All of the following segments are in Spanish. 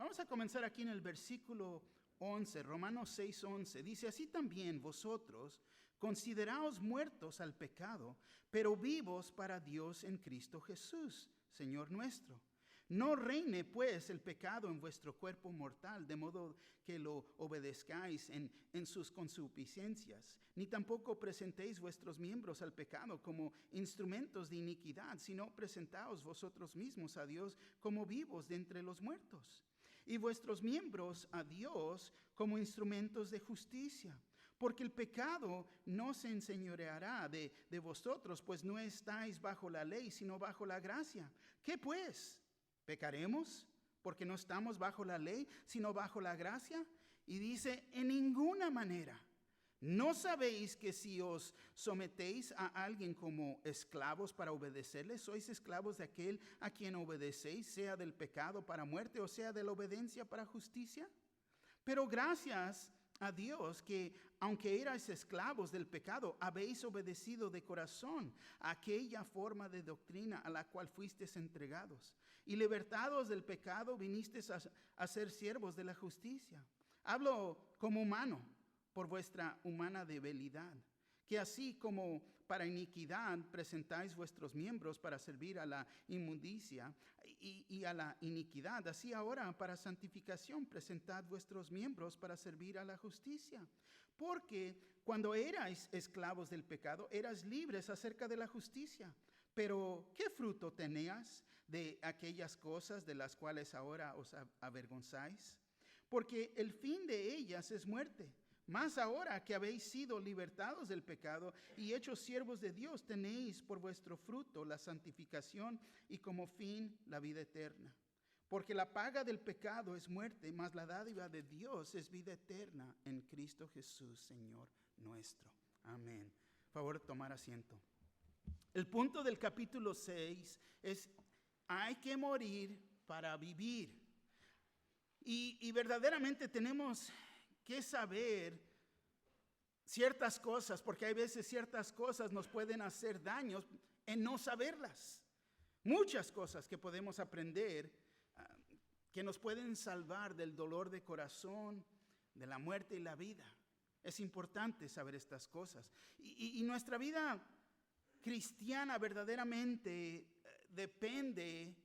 Vamos a comenzar aquí en el versículo 11, Romanos 6:11. Dice, así también vosotros consideraos muertos al pecado, pero vivos para Dios en Cristo Jesús, Señor nuestro. No reine pues el pecado en vuestro cuerpo mortal, de modo que lo obedezcáis en sus concupiscencias, ni tampoco presentéis vuestros miembros al pecado como instrumentos de iniquidad, sino presentaos vosotros mismos a Dios como vivos de entre los muertos, y vuestros miembros a Dios como instrumentos de justicia. Porque el pecado no se enseñoreará de vosotros, pues no estáis bajo la ley, sino bajo la gracia. ¿Qué pues? ¿Pecaremos porque no estamos bajo la ley, sino bajo la gracia? Y dice, en ninguna manera. ¿No sabéis que si os sometéis a alguien como esclavos para obedecerle, sois esclavos de aquel a quien obedecéis, sea del pecado para muerte o sea de la obediencia para justicia? Pero gracias a Dios que, aunque erais esclavos del pecado, habéis obedecido de corazón a aquella forma de doctrina a la cual fuisteis entregados. Y libertados del pecado, vinisteis a ser siervos de la justicia. Hablo como humano, por vuestra humana debilidad, que así como para iniquidad presentáis vuestros miembros para servir a la inmundicia y a la iniquidad, así ahora para santificación presentad vuestros miembros para servir a la justicia. Porque cuando erais esclavos del pecado, eras libres acerca de la justicia. Pero ¿qué fruto tenías de aquellas cosas de las cuales ahora os avergonzáis? Porque el fin de ellas es muerte. Mas ahora que habéis sido libertados del pecado y hechos siervos de Dios, tenéis por vuestro fruto la santificación y como fin la vida eterna. Porque la paga del pecado es muerte, mas la dádiva de Dios es vida eterna en Cristo Jesús, Señor nuestro. Amén. Favor de tomar asiento. El punto del capítulo 6 es, hay que morir para vivir. Y verdaderamente tenemos que saber ciertas cosas, porque hay veces ciertas cosas nos pueden hacer daños en no saberlas. Muchas cosas que podemos aprender que nos pueden salvar del dolor de corazón, de la muerte y la vida. Es importante saber estas cosas. Y nuestra vida cristiana verdaderamente depende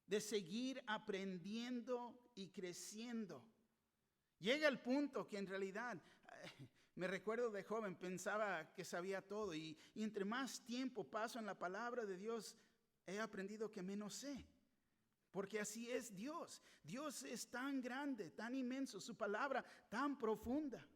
de seguir aprendiendo y creciendo. Llega el punto que en realidad, me recuerdo de joven, pensaba que sabía todo y entre más tiempo paso en la palabra de Dios, he aprendido que menos sé. Porque así es Dios. Dios es tan grande, tan inmenso, su palabra tan profunda.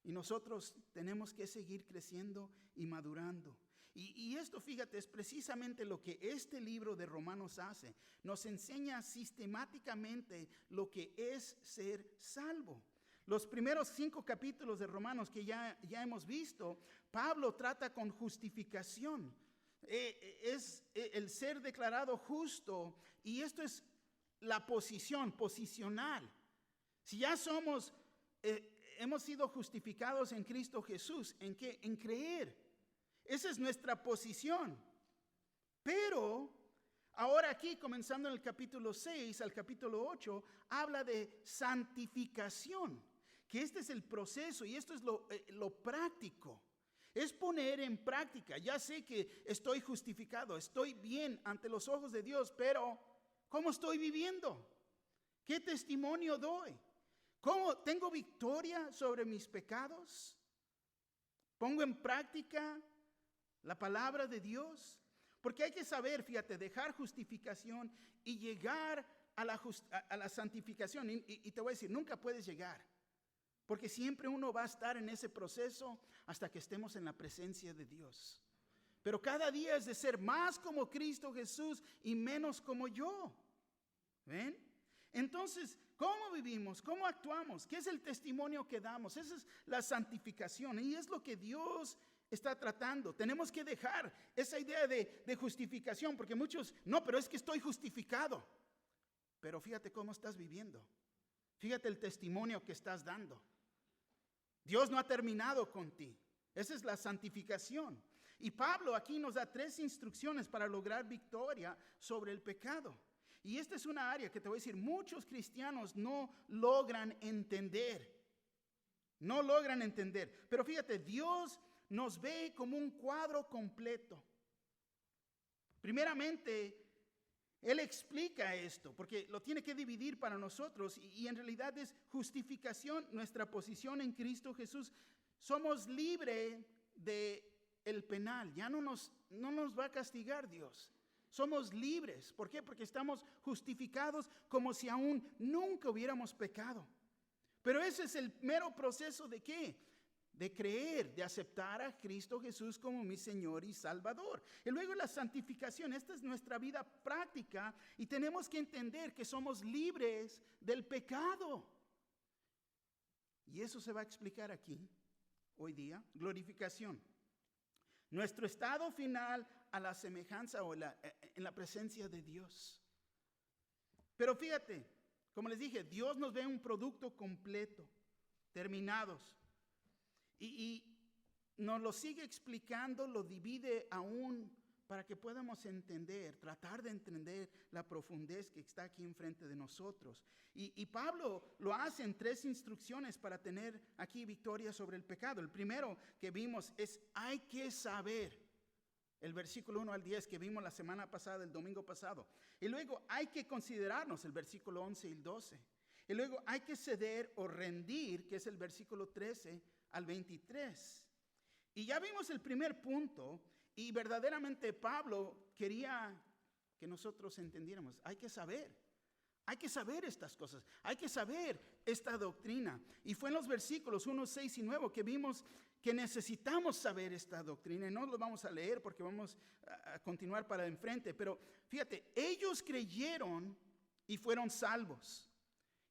Y nosotros tenemos que seguir creciendo y madurando. Y esto, fíjate, es precisamente lo que este libro de Romanos hace. Nos enseña sistemáticamente lo que es ser salvo. Los primeros 5 capítulos de Romanos que ya hemos visto, Pablo trata con justificación. Es el ser declarado justo. Y esto es la posicional. Si ya hemos sido justificados en Cristo Jesús. ¿En qué? En creer. Esa es nuestra posición. Pero ahora aquí, comenzando en el capítulo 6 al capítulo 8, habla de santificación. Que este es el proceso y esto es lo práctico. Es poner en práctica. Ya sé que estoy justificado, estoy bien ante los ojos de Dios, pero ¿cómo estoy viviendo? ¿Qué testimonio doy? ¿Cómo tengo victoria sobre mis pecados? ¿Pongo en práctica la palabra de Dios? Porque hay que saber, fíjate, dejar justificación y llegar a la santificación. Y te voy a decir, nunca puedes llegar. Porque siempre uno va a estar en ese proceso hasta que estemos en la presencia de Dios. Pero cada día es de ser más como Cristo Jesús y menos como yo. ¿Ven? Entonces, ¿cómo vivimos? ¿Cómo actuamos? ¿Qué es el testimonio que damos? Esa es la santificación y es lo que Dios está tratando. Tenemos que dejar esa idea de justificación porque muchos, no, pero es que estoy justificado. Pero fíjate cómo estás viviendo. Fíjate el testimonio que estás dando. Dios no ha terminado con ti. Esa es la santificación. Y Pablo aquí nos da 3 instrucciones para lograr victoria sobre el pecado. Y esta es una área que te voy a decir, muchos cristianos no logran entender. No logran entender. Pero fíjate, Dios nos ve como un cuadro completo. Primeramente, Él explica esto, porque lo tiene que dividir para nosotros. Y en realidad es justificación, nuestra posición en Cristo Jesús. Somos libres del penal. Ya no nos va a castigar Dios. Somos libres. ¿Por qué? Porque estamos justificados como si aún nunca hubiéramos pecado. Pero ese es el mero proceso ¿de qué? De creer, de aceptar a Cristo Jesús como mi Señor y Salvador. Y luego la santificación, esta es nuestra vida práctica y tenemos que entender que somos libres del pecado. Y eso se va a explicar aquí, hoy día. Glorificación. Nuestro estado final a la semejanza o en la presencia de Dios. Pero fíjate, como les dije, Dios nos ve un producto completo, terminados. Y nos lo sigue explicando, lo divide aún para que podamos entender, tratar de entender la profundez que está aquí enfrente de nosotros. Y Pablo lo hace en 3 instrucciones para tener aquí victoria sobre el pecado. El primero que vimos es hay que saber. El versículo 1 al 10 que vimos la semana pasada, el domingo pasado. Y luego hay que considerarnos, el versículo 11 y el 12. Y luego hay que ceder o rendir, que es el versículo 13 al 23. Y ya vimos el primer punto y verdaderamente Pablo quería que nosotros entendiéramos. Hay que saber estas cosas. Hay que saber esta doctrina. Y fue en los versículos 1, 6 y 9 que vimos que necesitamos saber esta doctrina. Y no lo vamos a leer porque vamos a continuar para enfrente. Pero fíjate, ellos creyeron y fueron salvos.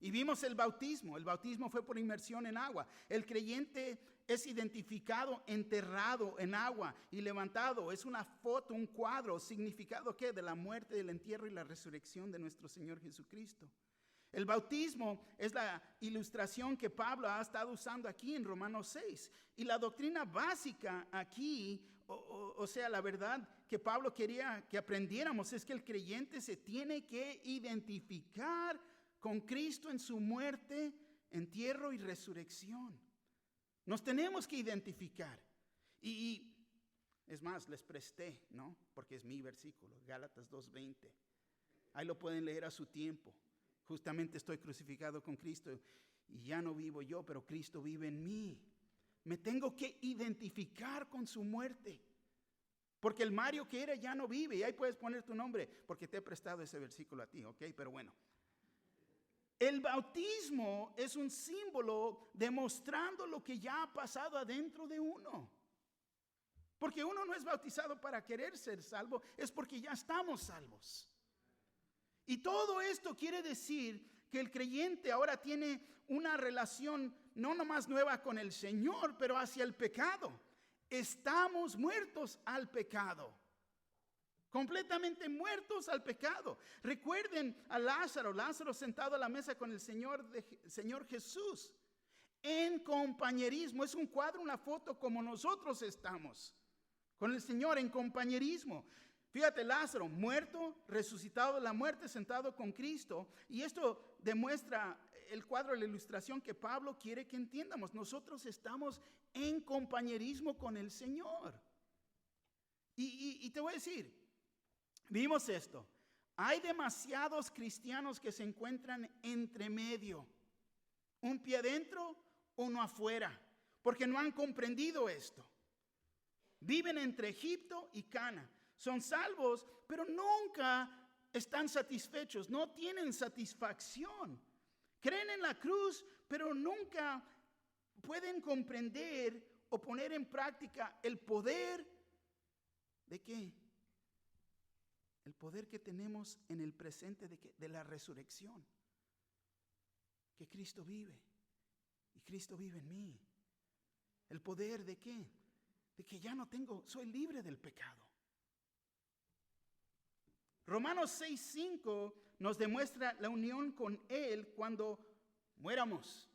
Y vimos el bautismo. El bautismo fue por inmersión en agua. El creyente es identificado, enterrado en agua y levantado. Es una foto, un cuadro, significado ¿qué? De la muerte, del entierro y la resurrección de nuestro Señor Jesucristo. El bautismo es la ilustración que Pablo ha estado usando aquí en Romanos 6. Y la doctrina básica aquí, o sea, la verdad que Pablo quería que aprendiéramos es que el creyente se tiene que identificar con Cristo en su muerte, entierro y resurrección. Nos tenemos que identificar. Y es más, les presté, ¿no? Porque es mi versículo, Gálatas 2:20. Ahí lo pueden leer a su tiempo. Justamente estoy crucificado con Cristo y ya no vivo yo, pero Cristo vive en mí. Me tengo que identificar con su muerte. Porque el Mario que era ya no vive. Y ahí puedes poner tu nombre, porque te he prestado ese versículo a ti, ¿ok? Pero bueno. El bautismo es un símbolo demostrando lo que ya ha pasado adentro de uno. Porque uno no es bautizado para querer ser salvo, es porque ya estamos salvos. Y todo esto quiere decir que el creyente ahora tiene una relación no nomás nueva con el Señor, pero hacia el pecado. Estamos muertos al pecado. Completamente muertos al pecado. Recuerden a Lázaro sentado a la mesa con el Señor Jesús. En compañerismo, es un cuadro, una foto como nosotros estamos. Con el Señor en compañerismo. Fíjate, Lázaro, muerto, resucitado de la muerte, sentado con Cristo. Y esto demuestra el cuadro, la ilustración que Pablo quiere que entiendamos. Nosotros estamos en compañerismo con el Señor. Y te voy a decir, vimos esto. Hay demasiados cristianos que se encuentran entre medio. Un pie adentro, uno afuera. Porque no han comprendido esto. Viven entre Egipto y Cana. Son salvos, pero nunca están satisfechos, no tienen satisfacción. Creen en la cruz, pero nunca pueden comprender o poner en práctica el poder ¿de qué? El poder que tenemos en el presente de la resurrección. Que Cristo vive y Cristo vive en mí. ¿El poder de qué? De que ya no soy libre del pecado. Romanos 6:5 nos demuestra la unión con Él cuando muéramos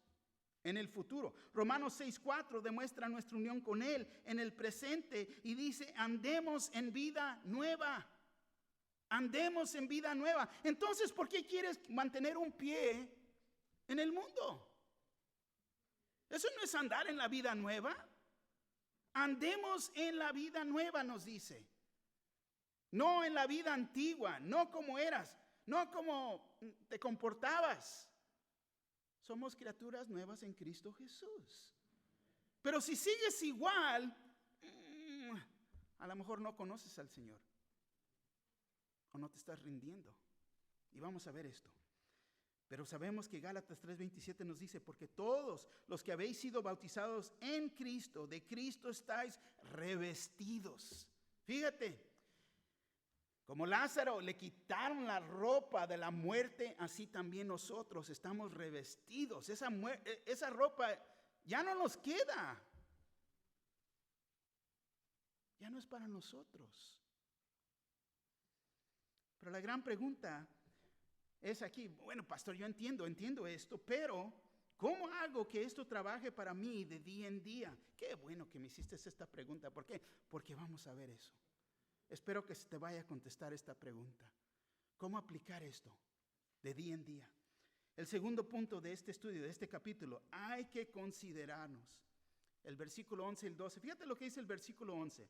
en el futuro. Romanos 6:4 demuestra nuestra unión con Él en el presente y dice, andemos en vida nueva. Andemos en vida nueva. Entonces, ¿por qué quieres mantener un pie en el mundo? Eso no es andar en la vida nueva. Andemos en la vida nueva, nos dice. No en la vida antigua, no como eras, no como te comportabas. Somos criaturas nuevas en Cristo Jesús. Pero si sigues igual, a lo mejor no conoces al Señor. O no te estás rindiendo. Y vamos a ver esto. Pero sabemos que Gálatas 3:27 nos dice, porque todos los que habéis sido bautizados en Cristo, de Cristo estáis revestidos. Fíjate, como Lázaro le quitaron la ropa de la muerte, así también nosotros estamos revestidos. Esa ropa ya no nos queda. Ya no es para nosotros. Pero la gran pregunta es aquí, bueno, pastor, yo entiendo esto, pero ¿cómo hago que esto trabaje para mí de día en día? Qué bueno que me hiciste esta pregunta. ¿Por qué? Porque vamos a ver eso. Espero que se te vaya a contestar esta pregunta. ¿Cómo aplicar esto de día en día? El segundo punto de este estudio, de este capítulo, hay que considerarnos. El versículo 11 y el 12. Fíjate lo que dice el versículo 11.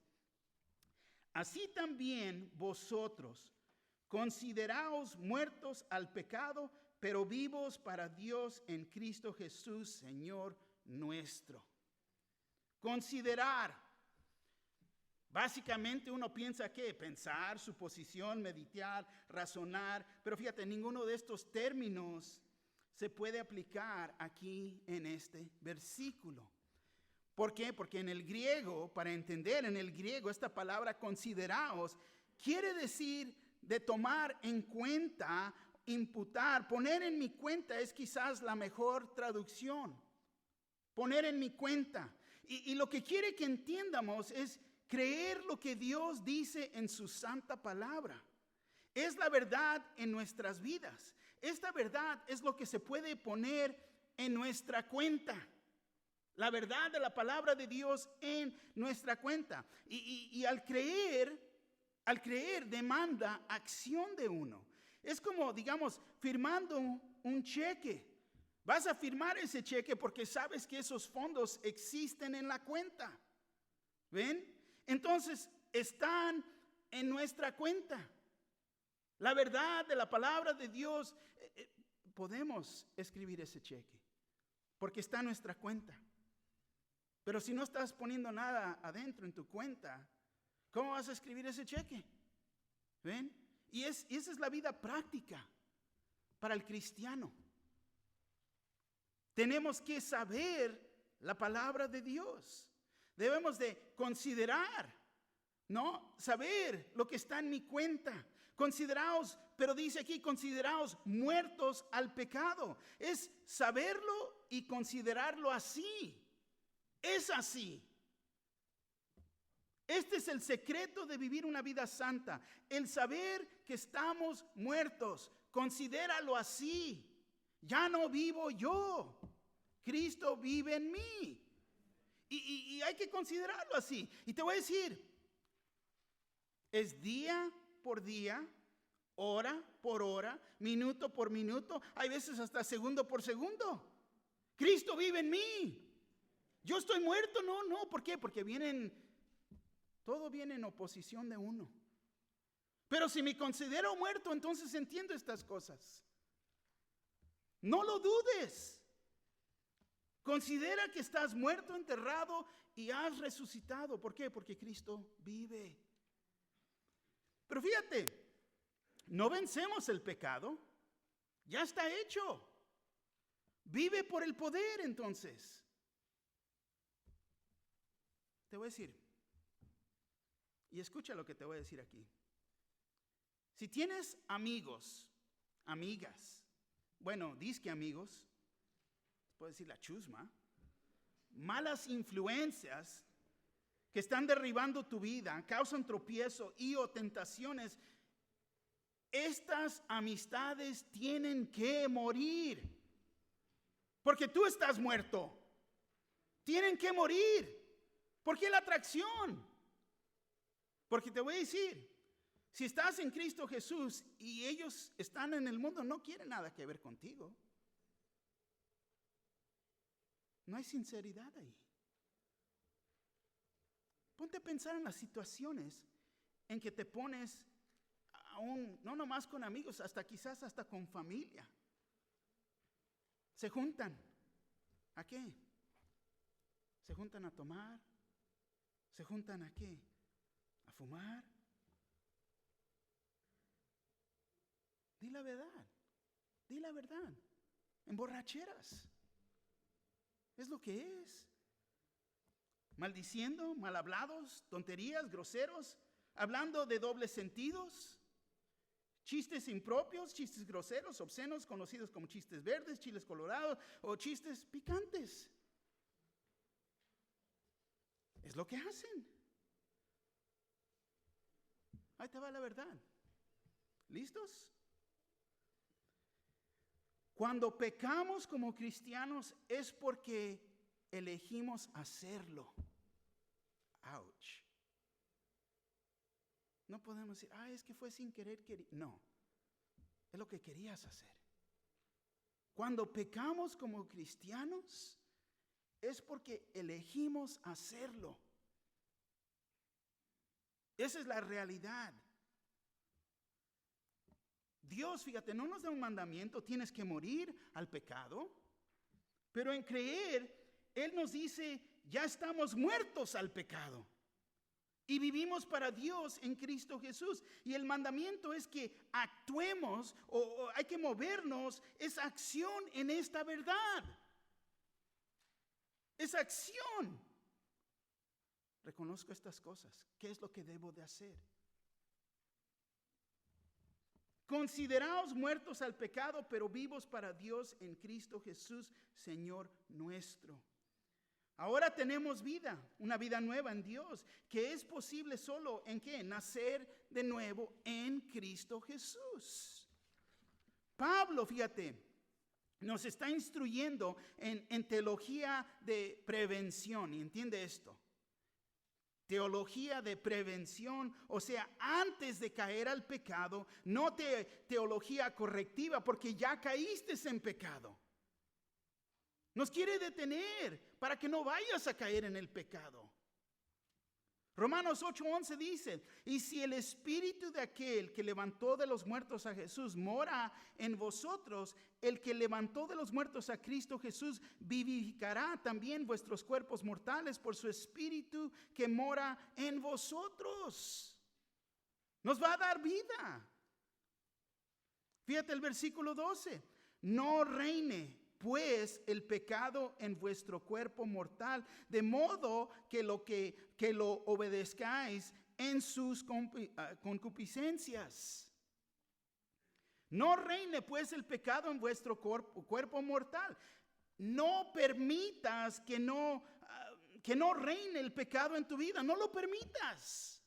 Así también vosotros, consideraos muertos al pecado, pero vivos para Dios en Cristo Jesús, Señor nuestro. Considerar. Básicamente uno piensa que pensar, suposición, meditar, razonar, pero fíjate, ninguno de estos términos se puede aplicar aquí en este versículo. ¿Por qué? Porque en el griego, para entender en el griego, esta palabra consideraos quiere decir de tomar en cuenta, imputar. Poner en mi cuenta es quizás la mejor traducción. Poner en mi cuenta. Y lo que quiere que entiendamos es creer lo que Dios dice en su santa palabra. Es la verdad en nuestras vidas. Esta verdad es lo que se puede poner en nuestra cuenta. La verdad de la palabra de Dios en nuestra cuenta. Y al creer demanda acción de uno. Es como, digamos, firmando un cheque. Vas a firmar ese cheque porque sabes que esos fondos existen en la cuenta. ¿Ven? Entonces, están en nuestra cuenta. La verdad de la palabra de Dios, podemos escribir ese cheque porque está en nuestra cuenta. Pero si no estás poniendo nada adentro en tu cuenta, ¿cómo vas a escribir ese cheque? ¿Ven? Y esa es la vida práctica para el cristiano. Tenemos que saber la palabra de Dios. Debemos de considerar, ¿no? Saber lo que está en mi cuenta. Consideraos, pero dice aquí, consideraos muertos al pecado. Es saberlo y considerarlo así. Es así. Este es el secreto de vivir una vida santa. El saber que estamos muertos. Considéralo así. Ya no vivo yo. Cristo vive en mí. Y hay que considerarlo así. Y te voy a decir, es día por día, hora por hora, minuto por minuto, hay veces hasta segundo por segundo. Cristo vive en mí. Yo estoy muerto, no. ¿Por qué? Porque todo viene en oposición de uno. Pero si me considero muerto, entonces entiendo estas cosas. No lo dudes. Considera que estás muerto, enterrado y has resucitado. ¿Por qué? Porque Cristo vive. Pero fíjate, no vencemos el pecado. Ya está hecho. Vive por el poder entonces. Te voy a decir, y escucha lo que te voy a decir aquí. Si tienes amigos, amigas, bueno, disque amigos, puedo decir la chusma, malas influencias que están derribando tu vida, causan tropiezo y o tentaciones, estas amistades tienen que morir, porque tú estás muerto. Tienen que morir. ¿Por qué la atracción? Porque te voy a decir, Si estás en Cristo Jesús y ellos están en el mundo, no quieren nada que ver contigo. No hay sinceridad ahí. Ponte a pensar en las situaciones en que te pones aún, no nomás con amigos, hasta quizás hasta con familia. Se juntan. ¿A qué? Se juntan a tomar. Se juntan ¿a qué? A fumar. Di la verdad. Di la verdad. En borracheras. Es lo que es. Maldiciendo, mal hablados, tonterías, groseros, hablando de dobles sentidos, chistes impropios, chistes groseros, obscenos, conocidos como chistes verdes, chiles colorados o chistes picantes. Es lo que hacen. Ahí te va la verdad. ¿Listos? Cuando pecamos como cristianos es porque elegimos hacerlo. Ouch. No podemos decir, es que fue sin querer. No, es lo que querías hacer. Cuando pecamos como cristianos es porque elegimos hacerlo. Esa es la realidad. Dios, fíjate, no nos da un mandamiento, tienes que morir al pecado, pero en creer, Él nos dice, ya estamos muertos al pecado y vivimos para Dios en Cristo Jesús. Y el mandamiento es que actuemos o hay que movernos, es acción en esta verdad. Es acción. Reconozco estas cosas. ¿Qué es lo que debo de hacer? Consideraos muertos al pecado, pero vivos para Dios en Cristo Jesús, Señor nuestro. Ahora tenemos vida, una vida nueva en Dios, que es posible solo ¿en qué? Nacer de nuevo en Cristo Jesús. Pablo, fíjate, nos está instruyendo en teología de prevención, y entiende esto. Teología de prevención, o sea, antes de caer al pecado, no teología correctiva, porque ya caíste en pecado. Nos quiere detener para que no vayas a caer en el pecado. Romanos 8:11 dice, y si el espíritu de aquel que levantó de los muertos a Jesús mora en vosotros, el que levantó de los muertos a Cristo Jesús vivificará también vuestros cuerpos mortales por su espíritu que mora en vosotros. Nos va a dar vida. Fíjate el versículo 12. No reine pues el pecado en vuestro cuerpo mortal, de modo que lo obedezcáis en sus concupiscencias. No reine pues el pecado en vuestro cuerpo mortal. No permitas que no reine el pecado en tu vida. No lo permitas.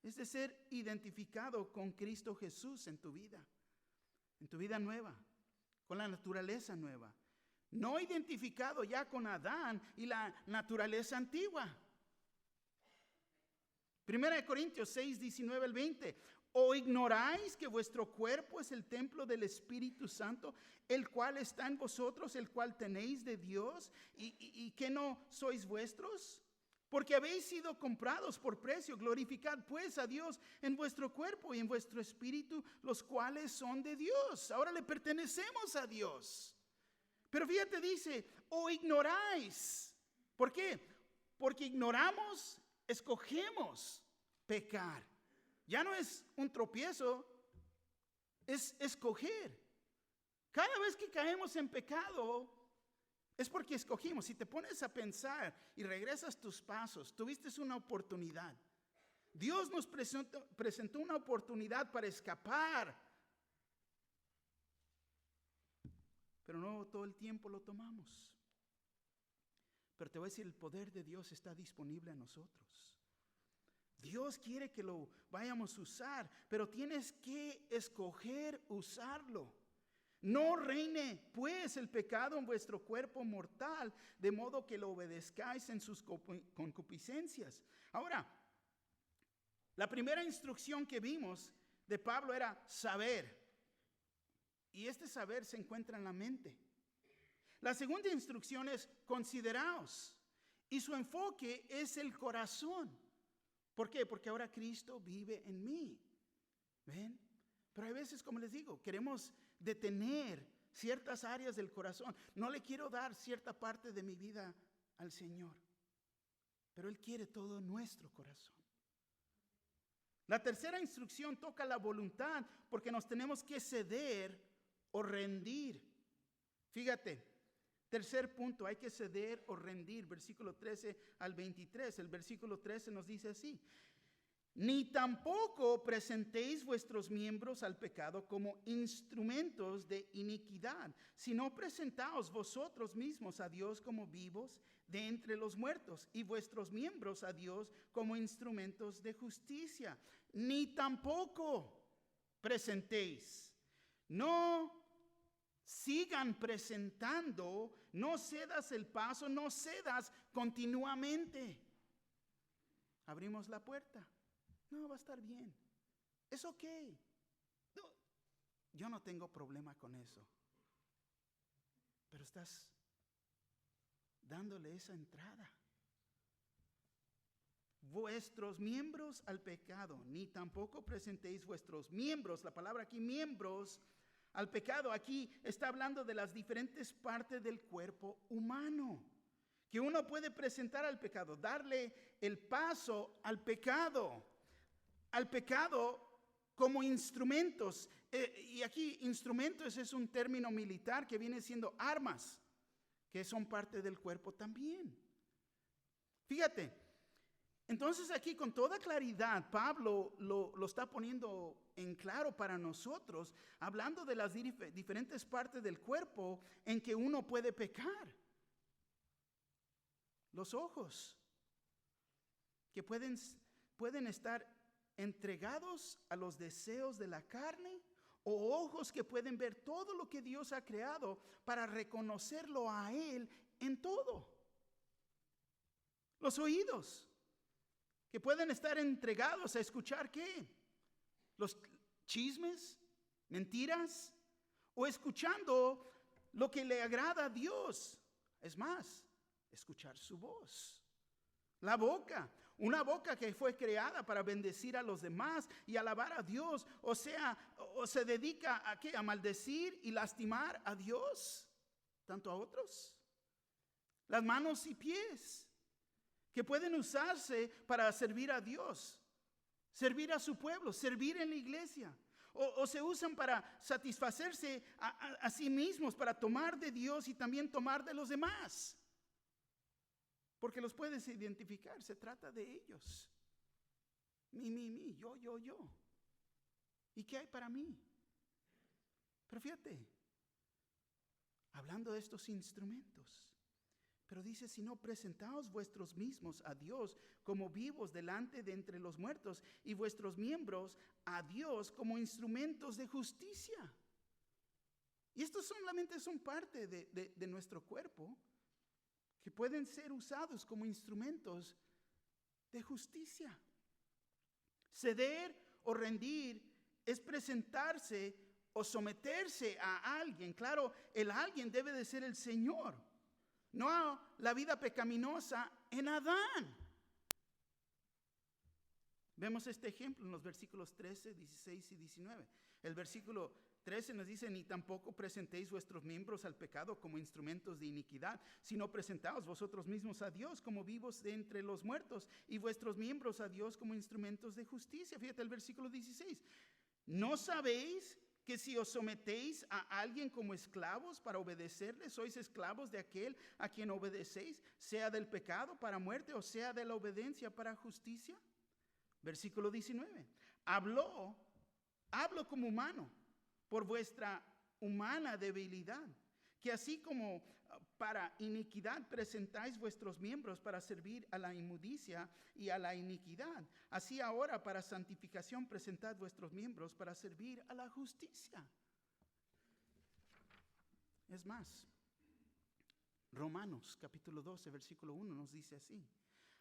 Es de ser identificado con Cristo Jesús en tu vida nueva. Con la naturaleza nueva. No identificado ya con Adán y la naturaleza antigua. 1 Corintios 6:19 al 20. ¿O ignoráis que vuestro cuerpo es el templo del Espíritu Santo, el cual está en vosotros, el cual tenéis de Dios, y que no sois vuestros? Porque habéis sido comprados por precio. Glorificad pues a Dios en vuestro cuerpo y en vuestro espíritu, los cuales son de Dios. Ahora le pertenecemos a Dios. Pero fíjate, dice, o ignoráis. ¿Por qué? Porque ignoramos, escogemos pecar. Ya no es un tropiezo, es escoger. Cada vez que caemos en pecado, es porque escogimos. Si te pones a pensar y regresas tus pasos, tuviste una oportunidad. Dios nos presentó una oportunidad para escapar. Pero no todo el tiempo lo tomamos. Pero te voy a decir, el poder de Dios está disponible a nosotros. Dios quiere que lo vayamos a usar, pero tienes que escoger usarlo. No reine pues el pecado en vuestro cuerpo mortal, de modo que lo obedezcáis en sus concupiscencias. Ahora, La primera instrucción que vimos de Pablo era saber. Y este saber se encuentra en la mente. La segunda instrucción es consideraos. Y su enfoque es el corazón. ¿Por qué? Porque ahora Cristo vive en mí. ¿Ven? Pero hay veces, como les digo, queremos detener ciertas áreas del corazón. No le quiero dar cierta parte de mi vida al Señor. Pero Él quiere todo nuestro corazón. La tercera instrucción toca la voluntad porque nos tenemos que ceder o rendir. Fíjate, tercer punto, hay que ceder o rendir. Versículo 13 al 23. El versículo 13 nos dice así: ni tampoco presentéis vuestros miembros al pecado como instrumentos de iniquidad, sino presentaos vosotros mismos a Dios como vivos de entre los muertos, y vuestros miembros a Dios como instrumentos de justicia. Ni tampoco presentéis. No sigan presentando, no cedas el paso, no cedas continuamente. Abrimos la puerta. No, va a estar bien. Es ok. No, yo no tengo problema con eso. Pero estás dándole esa entrada. Vuestros miembros al pecado, ni tampoco presentéis vuestros miembros. La palabra aquí, miembros, al pecado. Aquí está hablando de las diferentes partes del cuerpo humano que uno puede presentar al pecado, darle el paso al pecado como instrumentos. Y aquí instrumentos es un término militar que viene siendo armas, que son parte del cuerpo también. Fíjate, entonces aquí con toda claridad Pablo lo está poniendo en claro para nosotros, hablando de las diferentes partes del cuerpo en que uno puede pecar. Los ojos, que pueden estar entregados a los deseos de la carne, o ojos que pueden ver todo lo que Dios ha creado para reconocerlo a Él en todo. Los oídos, que pueden estar entregados a escuchar ¿qué? Los chismes, mentiras, o escuchando lo que le agrada a Dios. Es más, escuchar su voz. La boca, una boca que fue creada para bendecir a los demás y alabar a Dios. O sea, o se dedica a ¿qué? A maldecir y lastimar a Dios, tanto a otros. Las manos y pies, que pueden usarse para servir a Dios, servir a su pueblo, servir en la iglesia. O se usan para satisfacerse a sí mismos, para tomar de Dios y también tomar de los demás. Porque los puedes identificar, se trata de ellos. Mi, yo. ¿Y qué hay para mí? Pero fíjate, hablando de estos instrumentos, pero dice, si no, presentaos vuestros mismos a Dios como vivos delante de entre los muertos, y vuestros miembros a Dios como instrumentos de justicia. Y estos solamente son parte de nuestro cuerpo, que pueden ser usados como instrumentos de justicia. Ceder o rendir es presentarse o someterse a alguien. Claro, el alguien debe de ser el Señor, no la vida pecaminosa en Adán. Vemos este ejemplo en los versículos 13, 16 y 19. El versículo 13 nos dice, ni tampoco presentéis vuestros miembros al pecado como instrumentos de iniquidad, sino presentaos vosotros mismos a Dios como vivos de entre los muertos, y vuestros miembros a Dios como instrumentos de justicia. Fíjate el versículo 16. ¿No sabéis que si os sometéis a alguien como esclavos para obedecerle, sois esclavos de aquel a quien obedecéis, sea del pecado para muerte o sea de la obediencia para justicia? Versículo 19. Hablo como humano, por vuestra humana debilidad, que así como para iniquidad presentáis vuestros miembros para servir a la inmundicia y a la iniquidad, así ahora para santificación presentad vuestros miembros para servir a la justicia. Es más, Romanos capítulo 12, versículo 1 nos dice así.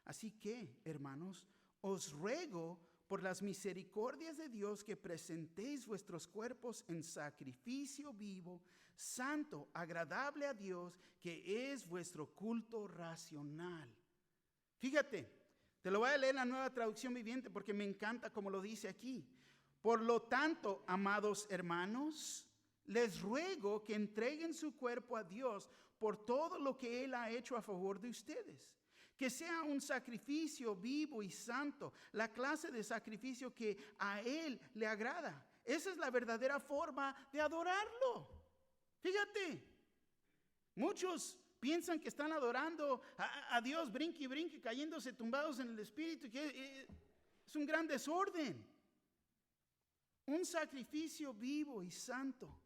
Así que, hermanos, os ruego por las misericordias de Dios, que presentéis vuestros cuerpos en sacrificio vivo, santo, agradable a Dios, que es vuestro culto racional. Fíjate, te lo voy a leer en la Nueva Traducción Viviente porque me encanta como lo dice aquí. Por lo tanto, amados hermanos, les ruego que entreguen su cuerpo a Dios por todo lo que Él ha hecho a favor de ustedes. Que sea un sacrificio vivo y santo, la clase de sacrificio que a Él le agrada. Esa es la verdadera forma de adorarlo. Fíjate, muchos piensan que están adorando a Dios, brinque y brinque, cayéndose tumbados en el espíritu, que es un gran desorden. Un sacrificio vivo y santo,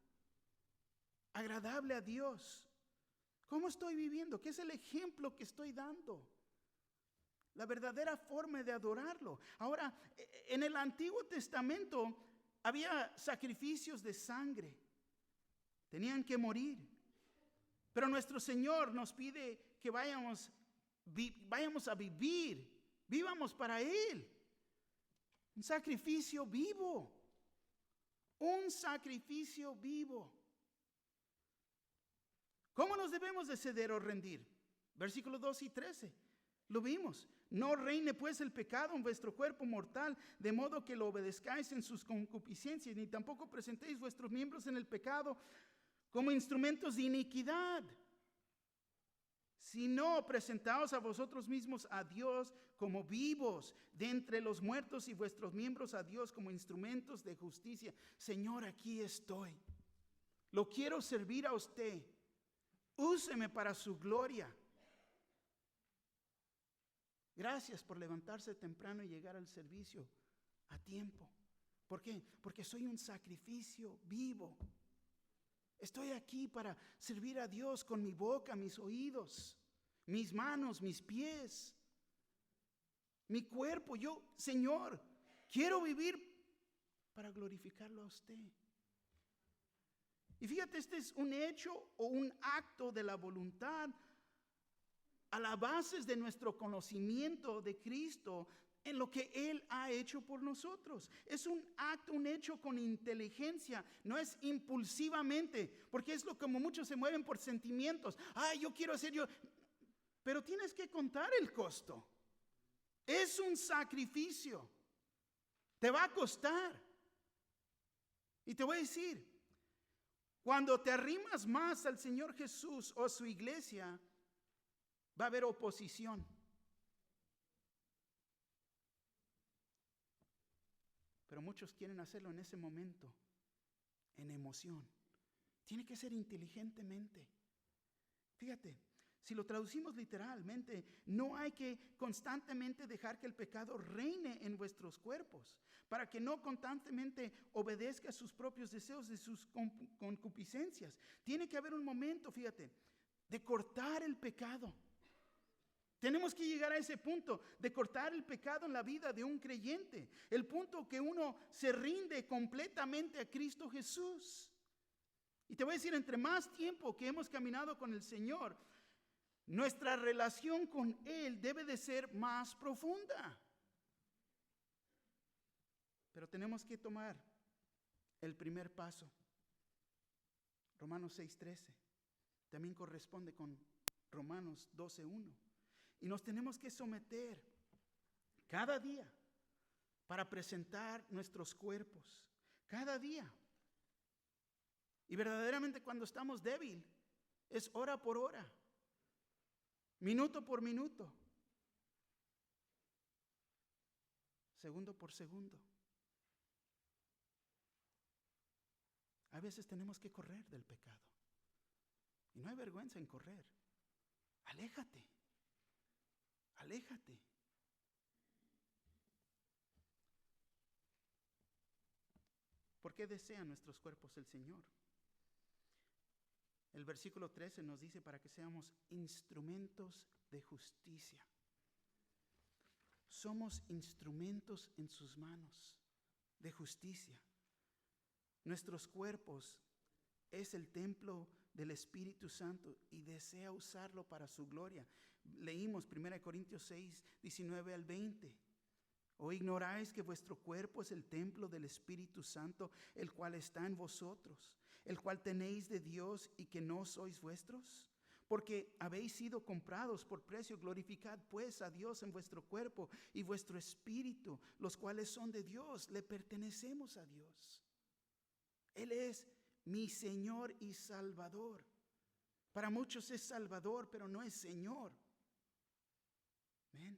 agradable a Dios. ¿Cómo estoy viviendo? ¿Qué es el ejemplo que estoy dando? La verdadera forma de adorarlo. Ahora, en el Antiguo Testamento había sacrificios de sangre. Tenían que morir. Pero nuestro Señor nos pide que vayamos a vivir. Vivamos para Él. Un sacrificio vivo. Un sacrificio vivo. ¿Cómo nos debemos de ceder o rendir? Versículos 12 y 13. Lo vimos. No reine pues el pecado en vuestro cuerpo mortal, de modo que lo obedezcáis en sus concupiscencias, ni tampoco presentéis vuestros miembros en el pecado como instrumentos de iniquidad, sino presentaos a vosotros mismos a Dios como vivos de entre los muertos, y vuestros miembros a Dios como instrumentos de justicia. Señor, aquí estoy. Lo quiero servir a usted. Úseme para su gloria. Gracias por levantarse temprano y llegar al servicio a tiempo. ¿Por qué? Porque soy un sacrificio vivo. Estoy aquí para servir a Dios con mi boca, mis oídos, mis manos, mis pies, mi cuerpo. Yo, Señor, quiero vivir para glorificarlo a usted. Y fíjate, este es un hecho o un acto de la voluntad a la base de nuestro conocimiento de Cristo en lo que Él ha hecho por nosotros. Es un acto, un hecho con inteligencia, no es impulsivamente, porque es lo como muchos se mueven por sentimientos. Yo quiero hacer yo. Pero tienes que contar el costo. Es un sacrificio. Te va a costar. Y te voy a decir, cuando te arrimas más al Señor Jesús o a su iglesia, va a haber oposición. Pero muchos quieren hacerlo en ese momento, en emoción. Tiene que ser inteligentemente. Fíjate, si lo traducimos literalmente, no hay que constantemente dejar que el pecado reine en vuestros cuerpos, para que no constantemente obedezca a sus propios deseos y sus concupiscencias. Tiene que haber un momento, fíjate, de cortar el pecado. Tenemos que llegar a ese punto de cortar el pecado en la vida de un creyente. El punto que uno se rinde completamente a Cristo Jesús. Y te voy a decir, entre más tiempo que hemos caminado con el Señor, nuestra relación con Él debe de ser más profunda. Pero tenemos que tomar el primer paso. Romanos 6:13 también corresponde con Romanos 12:1. Y nos tenemos que someter cada día para presentar nuestros cuerpos. Cada día. Y verdaderamente cuando estamos débiles, es hora por hora. Minuto por minuto. Segundo por segundo. A veces tenemos que correr del pecado. Y no hay vergüenza en correr. Aléjate. Aléjate. ¿Por qué desea nuestros cuerpos el Señor? El versículo 13 nos dice para que seamos instrumentos de justicia. Somos instrumentos en sus manos de justicia. Nuestros cuerpos es el templo del Espíritu Santo y desea usarlo para su gloria. Leímos 1 Corintios 6, 19 al 20. ¿O ignoráis que vuestro cuerpo es el templo del Espíritu Santo, el cual está en vosotros, el cual tenéis de Dios y que no sois vuestros? Porque habéis sido comprados por precio. Glorificad pues a Dios en vuestro cuerpo y vuestro espíritu, los cuales son de Dios. Le pertenecemos a Dios. Él es mi Señor y Salvador. Para muchos es Salvador, pero no es Señor. ¿Ven?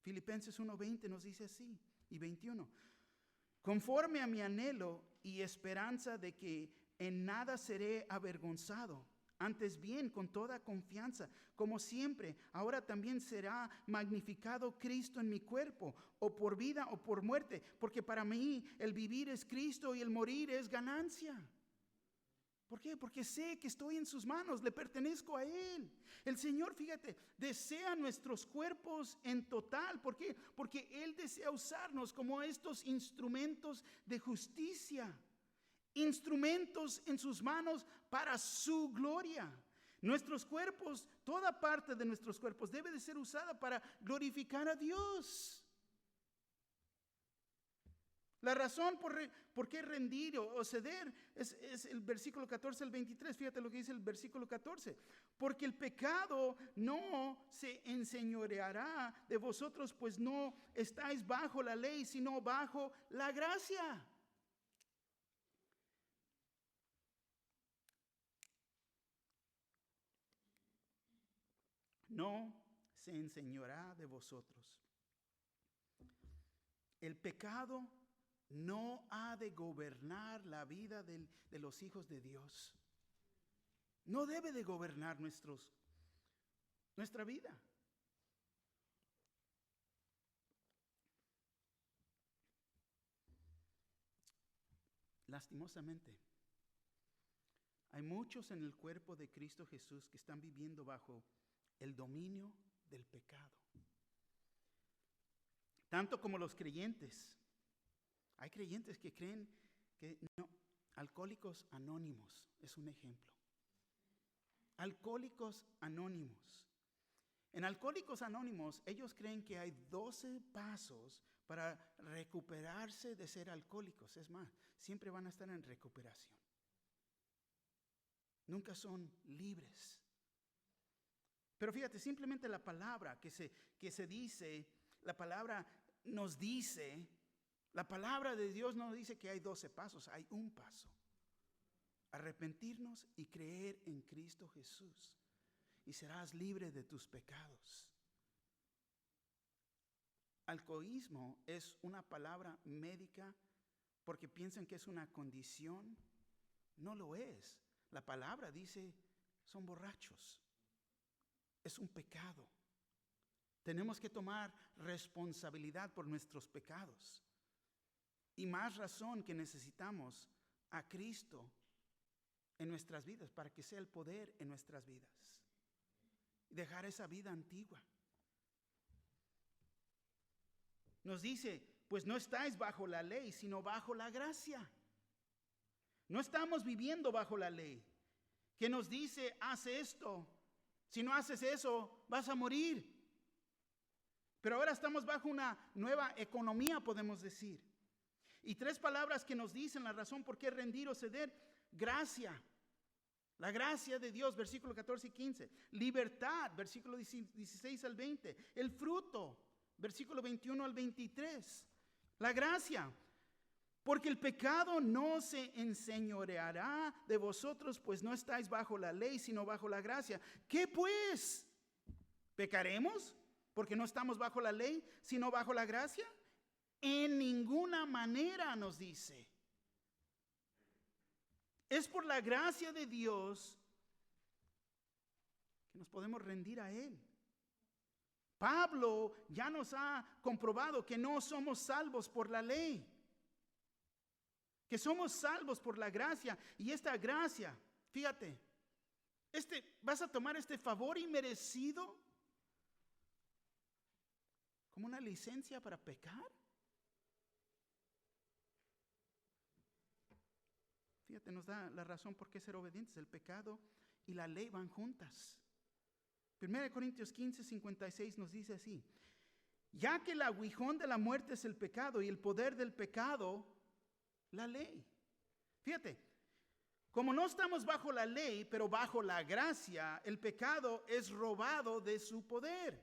Filipenses 1:20 nos dice así, y 21. Conforme a mi anhelo y esperanza de que en nada seré avergonzado, antes bien con toda confianza, como siempre, ahora también será magnificado Cristo en mi cuerpo, o por vida o por muerte, porque para mí el vivir es Cristo y el morir es ganancia. ¿Por qué? Porque sé que estoy en sus manos, le pertenezco a Él. El Señor, fíjate, desea nuestros cuerpos en total. ¿Por qué? Porque Él desea usarnos como estos instrumentos de justicia. Instrumentos en sus manos para su gloria. Nuestros cuerpos, toda parte de nuestros cuerpos debe de ser usada para glorificar a Dios. La razón por qué rendir o ceder es el versículo 14 al 23. Fíjate lo que dice el versículo 14. Porque el pecado no se enseñoreará de vosotros, pues no estáis bajo la ley, sino bajo la gracia. No se enseñoreará de vosotros. El pecado no ha de gobernar la vida de los hijos de Dios. No debe de gobernar nuestra vida. Lastimosamente, hay muchos en el cuerpo de Cristo Jesús que están viviendo bajo el dominio del pecado. Tanto como los creyentes. Hay creyentes que creen que no. Alcohólicos Anónimos es un ejemplo. Alcohólicos Anónimos. En Alcohólicos Anónimos, ellos creen que hay 12 pasos para recuperarse de ser alcohólicos. Es más, siempre van a estar en recuperación. Nunca son libres. Pero fíjate, simplemente la palabra que se dice, la palabra nos dice, la palabra de Dios no dice que hay 12 pasos, hay un paso. Arrepentirnos y creer en Cristo Jesús. Y serás libre de tus pecados. Alcoholismo es una palabra médica porque piensan que es una condición. No lo es. La palabra dice, son borrachos. Es un pecado. Tenemos que tomar responsabilidad por nuestros pecados. Y más razón que necesitamos a Cristo en nuestras vidas para que sea el poder en nuestras vidas. Dejar esa vida antigua. Nos dice, pues no estáis bajo la ley, sino bajo la gracia. No estamos viviendo bajo la ley, que nos dice, haz esto. Si no haces eso, vas a morir. Pero ahora estamos bajo una nueva economía, podemos decir. Y 3 palabras que nos dicen la razón por qué rendir o ceder. Gracia. La gracia de Dios, versículo 14 y 15. Libertad, versículo 16 al 20. El fruto, versículo 21 al 23. La gracia. Porque el pecado no se enseñoreará de vosotros, pues no estáis bajo la ley, sino bajo la gracia. ¿Qué pues? ¿Pecaremos? Porque no estamos bajo la ley, sino bajo la gracia. En ninguna manera nos dice. Es por la gracia de Dios que nos podemos rendir a Él. Pablo ya nos ha comprobado que no somos salvos por la ley, que somos salvos por la gracia. Y esta gracia, fíjate, vas a tomar este favor inmerecido como una licencia para pecar. Fíjate, nos da la razón por qué ser obedientes. El pecado y la ley van juntas. 1 Corintios 15, 56 nos dice así. Ya que el aguijón de la muerte es el pecado y el poder del pecado, la ley. Fíjate, como no estamos bajo la ley, pero bajo la gracia, el pecado es robado de su poder.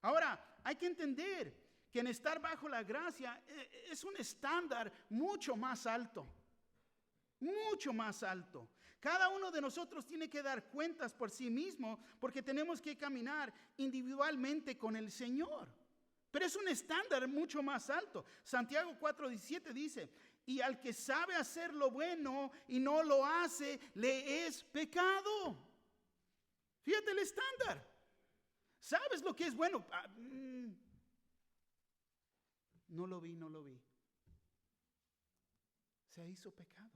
Ahora, hay que entender que en estar bajo la gracia es un estándar mucho más alto. Mucho más alto. Cada uno de nosotros tiene que dar cuentas por sí mismo porque tenemos que caminar individualmente con el Señor. Pero es un estándar mucho más alto. Santiago 4:17 dice, y al que sabe hacer lo bueno y no lo hace, le es pecado. Fíjate el estándar. ¿Sabes lo que es bueno? No lo vi. Se hizo pecado.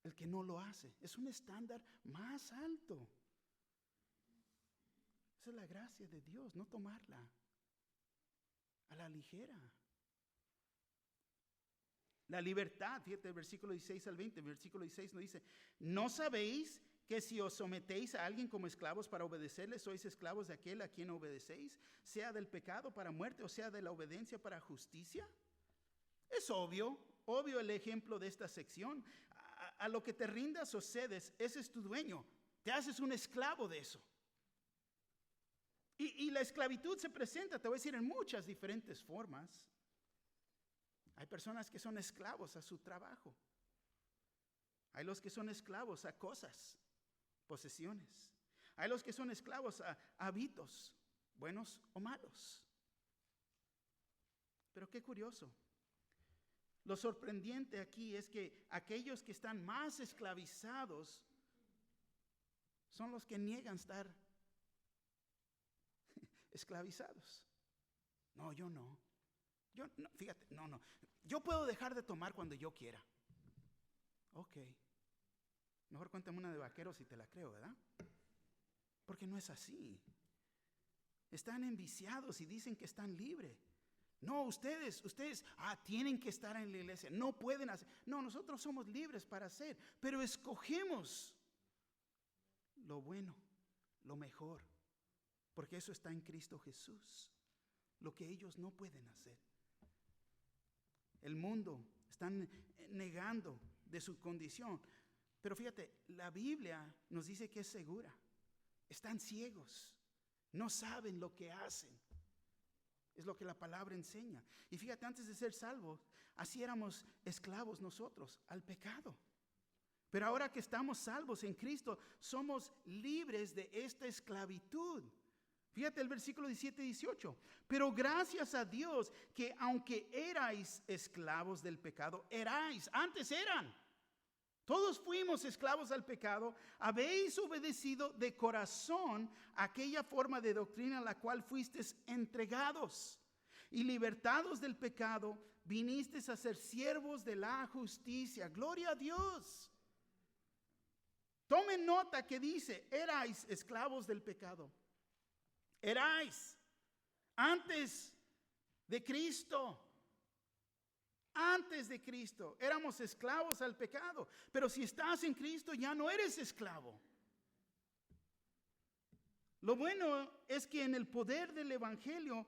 El que no lo hace. Es un estándar más alto. Esa es la gracia de Dios, no tomarla a la ligera. La libertad, fíjate, el versículo 16 al 20, el versículo 16 nos dice, ¿no sabéis que si os sometéis a alguien como esclavos para obedecerle, sois esclavos de aquel a quien obedecéis, sea del pecado para muerte o sea de la obediencia para justicia? Es obvio el ejemplo de esta sección. A lo que te rindas o cedes, ese es tu dueño. Te haces un esclavo de eso. Y la esclavitud se presenta, te voy a decir, en muchas diferentes formas. Hay personas que son esclavos a su trabajo. Hay los que son esclavos a cosas, posesiones. Hay los que son esclavos a hábitos, buenos o malos. Pero qué curioso. Lo sorprendente aquí es que aquellos que están más esclavizados son los que niegan estar esclavizados. No, yo no. Yo no, fíjate, no. Yo puedo dejar de tomar cuando yo quiera. Ok. Mejor cuéntame una de vaqueros y te la creo, ¿verdad? Porque no es así. Están enviciados y dicen que están libres. No, ustedes, tienen que estar en la iglesia, no pueden hacer. No, nosotros somos libres para hacer, pero escogemos lo bueno, lo mejor, porque eso está en Cristo Jesús, lo que ellos no pueden hacer. El mundo están negando de su condición, pero fíjate, la Biblia nos dice que es segura. Están ciegos, no saben lo que hacen. Es lo que la palabra enseña. Y fíjate, antes de ser salvos, así éramos esclavos nosotros al pecado. Pero ahora que estamos salvos en Cristo, somos libres de esta esclavitud. Fíjate el versículo 17 y 18. Pero gracias a Dios que aunque erais esclavos del pecado, antes eran. Todos fuimos esclavos al pecado, habéis obedecido de corazón aquella forma de doctrina a la cual fuisteis entregados. Y libertados del pecado, vinisteis a ser siervos de la justicia. Gloria a Dios. Tomen nota que dice, erais esclavos del pecado. Erais antes de Cristo. Antes de Cristo éramos esclavos al pecado, pero si estás en Cristo ya no eres esclavo. Lo bueno es que en el poder del Evangelio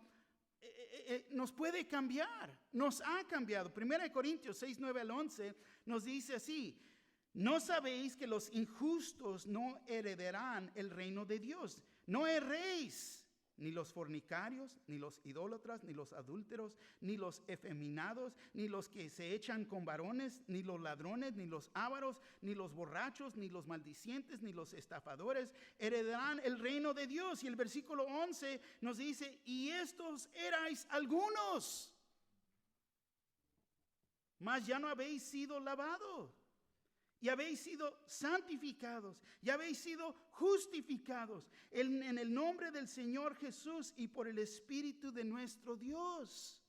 nos puede cambiar, nos ha cambiado. 1 Corintios 6, 9 al 11 nos dice así, ¿no sabéis que los injustos no heredarán el reino de Dios? No erréis. Ni los fornicarios, ni los idólatras, ni los adúlteros, ni los efeminados, ni los que se echan con varones, ni los ladrones, ni los ávaros, ni los borrachos, ni los maldicientes, ni los estafadores heredarán el reino de Dios. Y el versículo 11 nos dice, y estos erais algunos, mas ya no habéis sido lavados. Y habéis sido santificados, y habéis sido justificados en el nombre del Señor Jesús y por el Espíritu de nuestro Dios.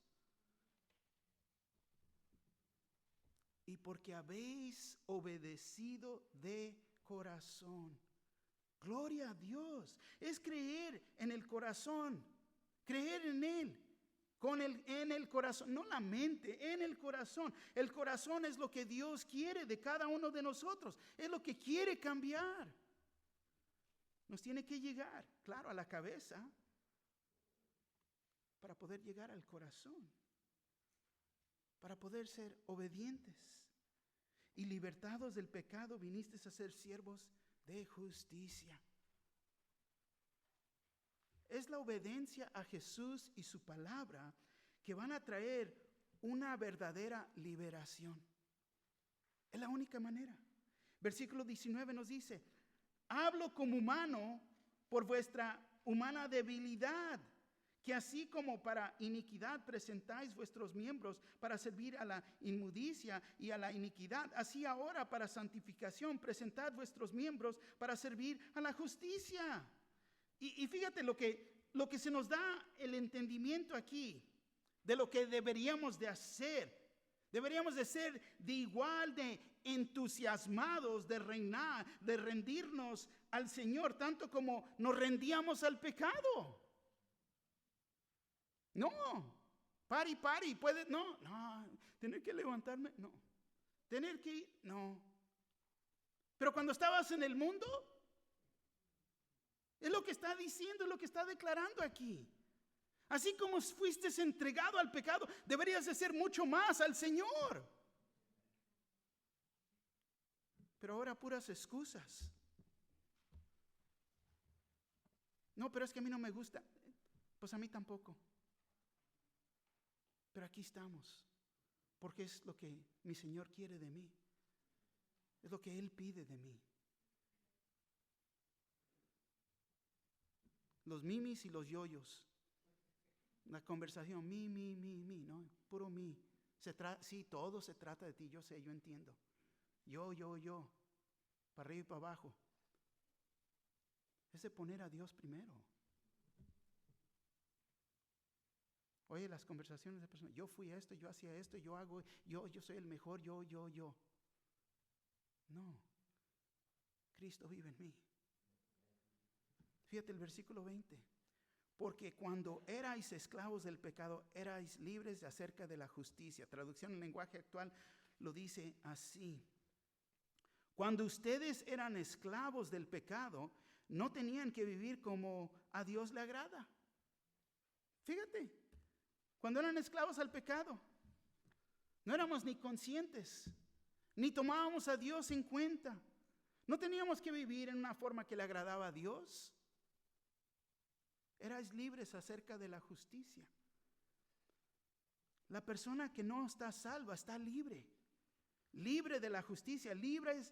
Y porque habéis obedecido de corazón. Gloria a Dios. Es creer en el corazón, creer en Él. En el corazón, no la mente, en el corazón. El corazón es lo que Dios quiere de cada uno de nosotros. Es lo que quiere cambiar. Nos tiene que llegar, claro, a la cabeza. para poder llegar al corazón, para poder ser obedientes. Y libertados del pecado, viniste a ser siervos de justicia. Es la obediencia a Jesús y su palabra que van a traer una verdadera liberación. Es la única manera. Versículo 19 nos dice: hablo como humano por vuestra humana debilidad, que así como para iniquidad presentáis vuestros miembros para servir a la inmundicia y a la iniquidad, así ahora para santificación presentad vuestros miembros para servir a la justicia. Y fíjate lo que se nos da el entendimiento aquí de lo que deberíamos de hacer. Deberíamos de ser de igual de entusiasmados de reinar, de rendirnos al Señor, tanto como nos rendíamos al pecado. No, pari, puedes, no, tener que levantarme, no, tener que ir, no. Pero cuando estabas en el mundo, es lo que está diciendo, es lo que está declarando aquí. Así como fuiste entregado al pecado, deberías de ser mucho más al Señor. Pero ahora puras excusas. No, pero es que a mí no me gusta. Pues a mí tampoco. Pero aquí estamos, porque es lo que mi Señor quiere de mí. Es lo que Él pide de mí. Los mimis y los yoyos. La conversación, mi, no, puro mi. Sí, todo se trata de ti, yo sé, yo entiendo. Yo, para arriba y para abajo. Es de poner a Dios primero. Oye, las conversaciones de personas, yo fui esto, yo hacía esto, yo hago, yo soy el mejor, yo. No, Cristo vive en mí. Fíjate el versículo 20. Porque cuando erais esclavos del pecado, erais libres acerca de la justicia. Traducción en lenguaje actual lo dice así. Cuando ustedes eran esclavos del pecado, no tenían que vivir como a Dios le agrada. Fíjate, cuando eran esclavos al pecado, no éramos ni conscientes, ni tomábamos a Dios en cuenta. No teníamos que vivir en una forma que le agradaba a Dios. Erais libres acerca de la justicia. La persona que no está salva está libre. Libre de la justicia, libre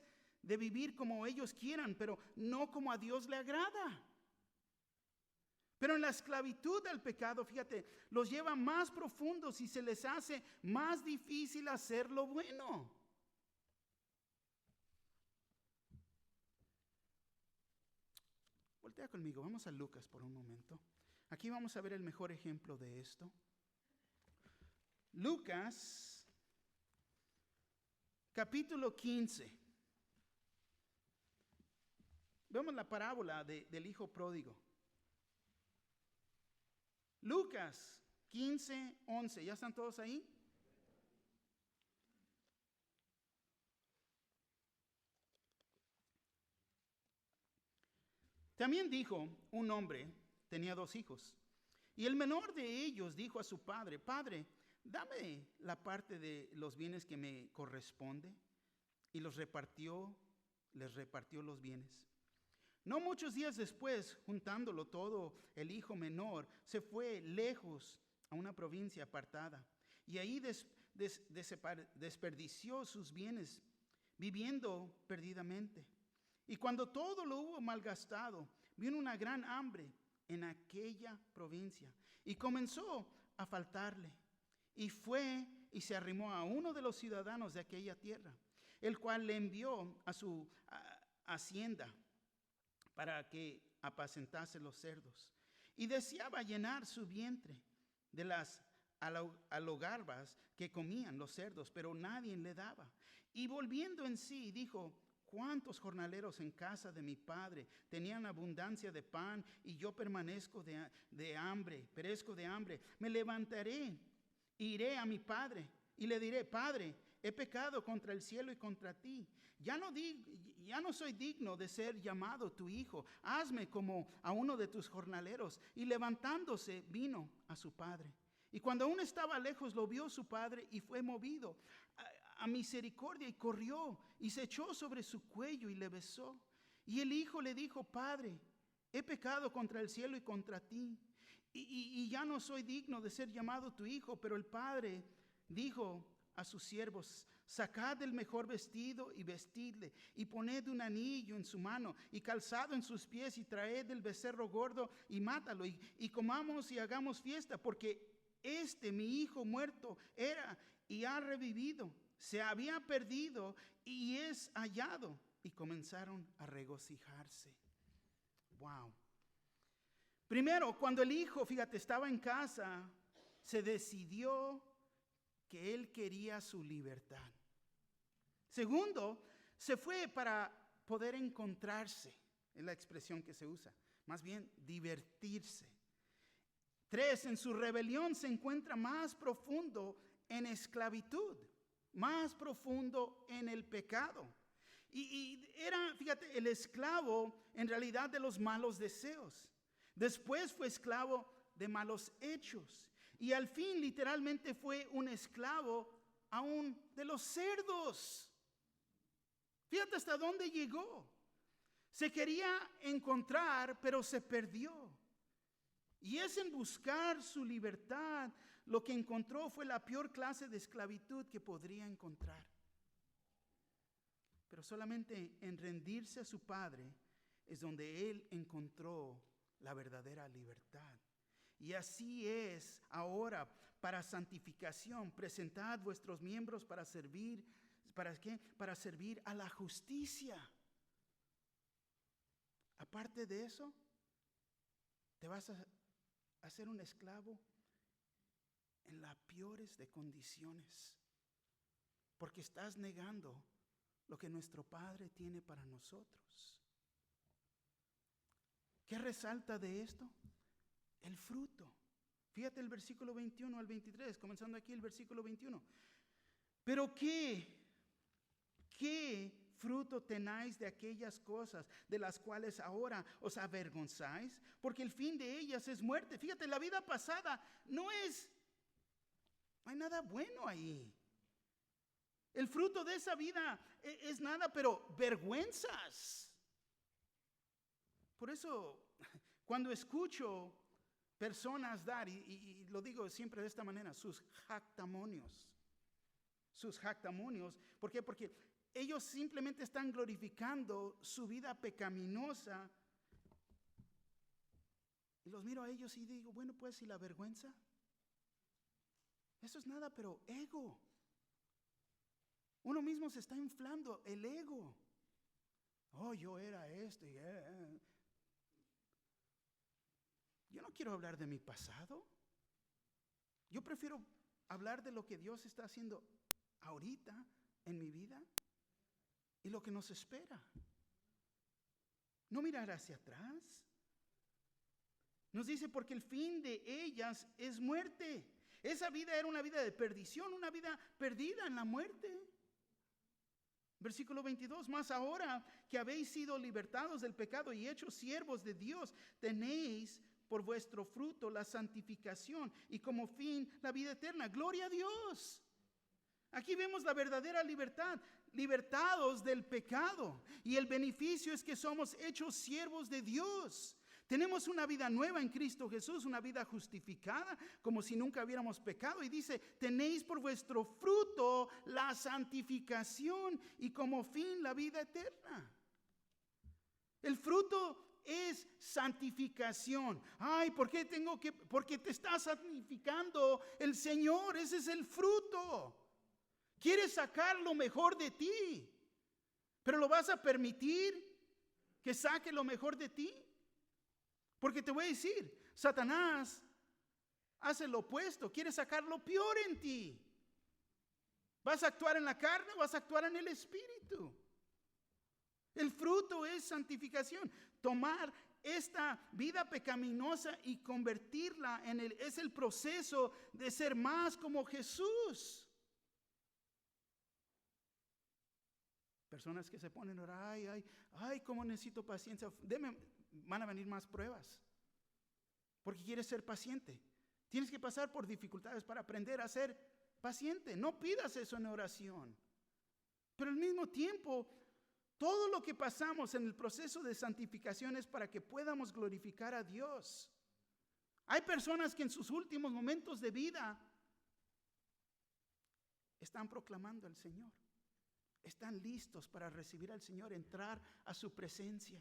de vivir como ellos quieran, pero no como a Dios le agrada. Pero en la esclavitud del pecado, fíjate, los lleva más profundos y se les hace más difícil hacer lo bueno. Voltea conmigo, vamos a Lucas por un momento. Aquí vamos a ver el mejor ejemplo de esto. Lucas, capítulo 15. Vemos la parábola del hijo pródigo. Lucas 15, 11. ¿Ya están todos ahí? También dijo un hombre, tenía 2 hijos, y el menor de ellos dijo a su padre: Padre, dame la parte de los bienes que me corresponde. Y les repartió los bienes. No muchos días después, juntándolo todo, el hijo menor se fue lejos a una provincia apartada, y ahí desperdició sus bienes, viviendo perdidamente. Y cuando todo lo hubo malgastado, vino una gran hambre en aquella provincia y comenzó a faltarle. Y fue y se arrimó a uno de los ciudadanos de aquella tierra, el cual le envió a su hacienda para que apacentase los cerdos. Y deseaba llenar su vientre de las algarrobas que comían los cerdos, pero nadie le daba. Y volviendo en sí, dijo: ¿Cuántos jornaleros en casa de mi padre tenían abundancia de pan y yo perezco de hambre? Me levantaré, iré a mi padre y le diré: Padre, he pecado contra el cielo y contra ti. Ya no soy digno de ser llamado tu hijo. Hazme como a uno de tus jornaleros. Y levantándose, vino a su padre. Y cuando aún estaba lejos, lo vio su padre y fue movido a misericordia y corrió y se echó sobre su cuello y le besó. Y el hijo le dijo: Padre, he pecado contra el cielo y contra ti, y ya no soy digno de ser llamado tu hijo. Pero el padre dijo a sus siervos: sacad el mejor vestido y vestidle, y poned un anillo en su mano y calzado en sus pies, y traed el becerro gordo y mátalo, y comamos y hagamos fiesta, porque mi hijo muerto era y ha revivido, se había perdido y es hallado. Y comenzaron a regocijarse. Wow. Primero, cuando el hijo, fíjate, estaba en casa, se decidió que él quería su libertad. Segundo, se fue para poder encontrarse, es la expresión que se usa, más bien divertirse. 3, en su rebelión se encuentra más profundo en esclavitud, más profundo en el pecado. Y era, fíjate, el esclavo en realidad de los malos deseos. Después fue esclavo de malos hechos. Y al fin literalmente fue un esclavo aún de los cerdos. Fíjate hasta dónde llegó. Se quería encontrar, pero se perdió. Y es en buscar su libertad, lo que encontró fue la peor clase de esclavitud que podría encontrar. Pero solamente en rendirse a su padre es donde él encontró la verdadera libertad. Y así es ahora para santificación. Presentad vuestros miembros para servir. ¿Para qué? Para servir a la justicia. Aparte de eso, te vas a hacer un esclavo en las peores de condiciones, porque estás negando lo que nuestro Padre tiene para nosotros. ¿Qué resalta de esto? El fruto. Fíjate el versículo 21 al 23, comenzando aquí el versículo 21. Pero ¿qué fruto tenéis de aquellas cosas de las cuales ahora os avergonzáis? Porque el fin de ellas es muerte. Fíjate, la vida pasada no hay nada bueno ahí. El fruto de esa vida es nada, pero vergüenzas. Por eso, cuando escucho personas dar, y lo digo siempre de esta manera, sus jactamonios. ¿Por qué? Porque ellos simplemente están glorificando su vida pecaminosa. Y los miro a ellos y digo, bueno, pues, ¿y la vergüenza? Eso es nada, pero ego. Uno mismo se está inflando el ego. Oh, yo era esto. Yo no quiero hablar de mi pasado. Yo prefiero hablar de lo que Dios está haciendo ahorita en mi vida y lo que nos espera. No mirar hacia atrás. Nos dice, porque el fin de ellas es muerte. Esa vida era una vida de perdición, una vida perdida en la muerte. Versículo 22, más ahora que habéis sido libertados del pecado y hechos siervos de Dios, tenéis por vuestro fruto la santificación y como fin la vida eterna. ¡Gloria a Dios! Aquí vemos la verdadera libertad, libertados del pecado. Y el beneficio es que somos hechos siervos de Dios. Tenemos una vida nueva en Cristo Jesús, una vida justificada, como si nunca hubiéramos pecado. Y dice, tenéis por vuestro fruto la santificación y como fin la vida eterna. El fruto es santificación. Ay, porque te está santificando el Señor, ese es el fruto. Quieres sacar lo mejor de ti, pero ¿lo vas a permitir que saque lo mejor de ti? Porque te voy a decir, Satanás hace lo opuesto, quiere sacar lo peor en ti. ¿Vas a actuar en la carne o vas a actuar en el espíritu? El fruto es santificación. Tomar esta vida pecaminosa y convertirla es el proceso de ser más como Jesús. Personas que se ponen a orar, ay, cómo necesito paciencia. Van a venir más pruebas. Porque quieres ser paciente. Tienes que pasar por dificultades para aprender a ser paciente. No pidas eso en oración. Pero al mismo tiempo, todo lo que pasamos en el proceso de santificación es para que podamos glorificar a Dios. Hay personas que en sus últimos momentos de vida están proclamando al Señor. Están listos para recibir al Señor, entrar a su presencia,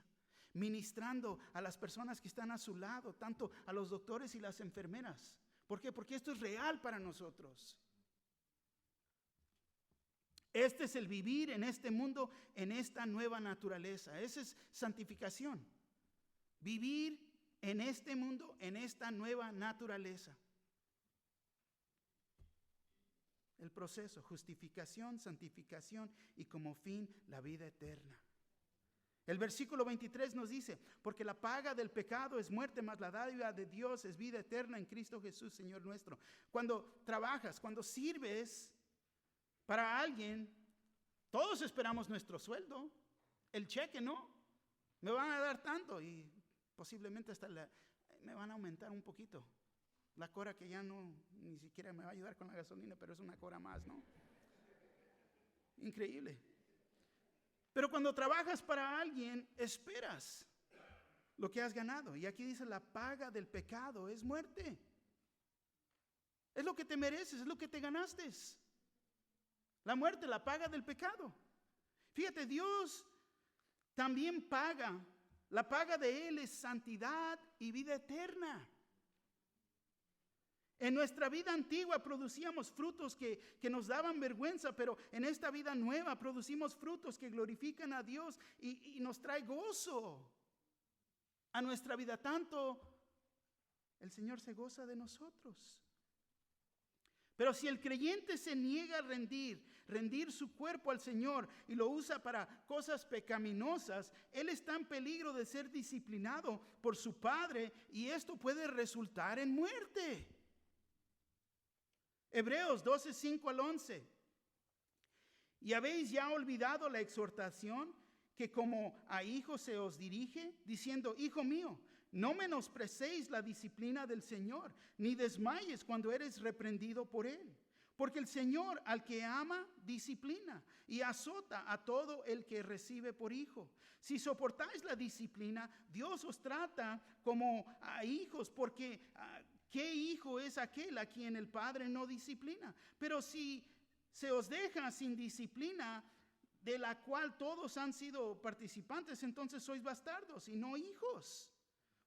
ministrando a las personas que están a su lado, tanto a los doctores y las enfermeras. ¿Por qué? Porque esto es real para nosotros. Este es el vivir en este mundo, en esta nueva naturaleza. Esa es santificación. Vivir en este mundo, en esta nueva naturaleza. El proceso, justificación, santificación y como fin la vida eterna. El versículo 23 nos dice, porque la paga del pecado es muerte, mas la dádiva de Dios es vida eterna en Cristo Jesús, Señor nuestro. Cuando trabajas, cuando sirves para alguien, todos esperamos nuestro sueldo, el cheque, ¿no? Me van a dar tanto y posiblemente hasta me van a aumentar un poquito. La cora que ya ni siquiera me va a ayudar con la gasolina, pero es una cora más, ¿no? Increíble. Pero cuando trabajas para alguien, esperas lo que has ganado. Y aquí dice, la paga del pecado es muerte. Es lo que te mereces, es lo que te ganaste. La muerte, la paga del pecado. Fíjate, Dios también paga. La paga de Él es santidad y vida eterna. En nuestra vida antigua producíamos frutos que nos daban vergüenza, pero en esta vida nueva producimos frutos que glorifican a Dios y nos trae gozo a nuestra vida. Tanto el Señor se goza de nosotros. Pero si el creyente se niega a rendir su cuerpo al Señor y lo usa para cosas pecaminosas, él está en peligro de ser disciplinado por su padre y esto puede resultar en muerte. Hebreos 12, 5 al 11. ¿Y habéis ya olvidado la exhortación que como a hijos se os dirige, diciendo, hijo mío, no menosprecéis la disciplina del Señor, ni desmayes cuando eres reprendido por Él? Porque el Señor al que ama, disciplina y azota a todo el que recibe por hijo. Si soportáis la disciplina, Dios os trata como a hijos, porque ¿qué hijo es aquel a quien el Padre no disciplina? Pero si se os deja sin disciplina, de la cual todos han sido participantes, entonces sois bastardos y no hijos.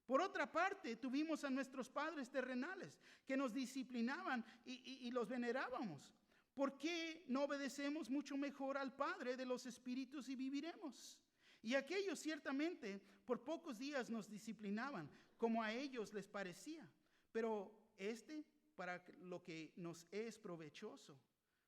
Por otra parte, tuvimos a nuestros padres terrenales que nos disciplinaban y los venerábamos. ¿Por qué no obedecemos mucho mejor al Padre de los espíritus y viviremos? Y aquellos ciertamente por pocos días nos disciplinaban, como a ellos les parecía. Pero para lo que nos es provechoso,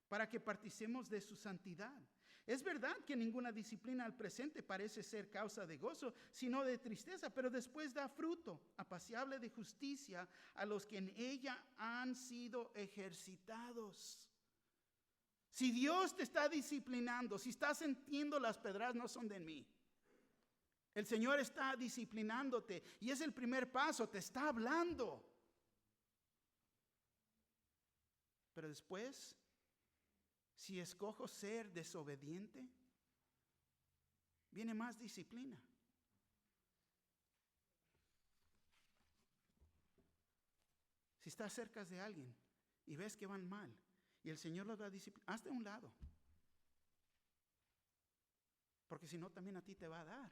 para que participemos de su santidad. Es verdad que ninguna disciplina al presente parece ser causa de gozo, sino de tristeza, pero después da fruto apacible de justicia a los que en ella han sido ejercitados. Si Dios te está disciplinando, si estás sintiendo las pedradas, no son de mí. El Señor está disciplinándote y es el primer paso, te está hablando. Pero después, si escojo ser desobediente, viene más disciplina. Si estás cerca de alguien y ves que van mal y el Señor los va a disciplinar, hazte a un lado. Porque si no, también a ti te va a dar.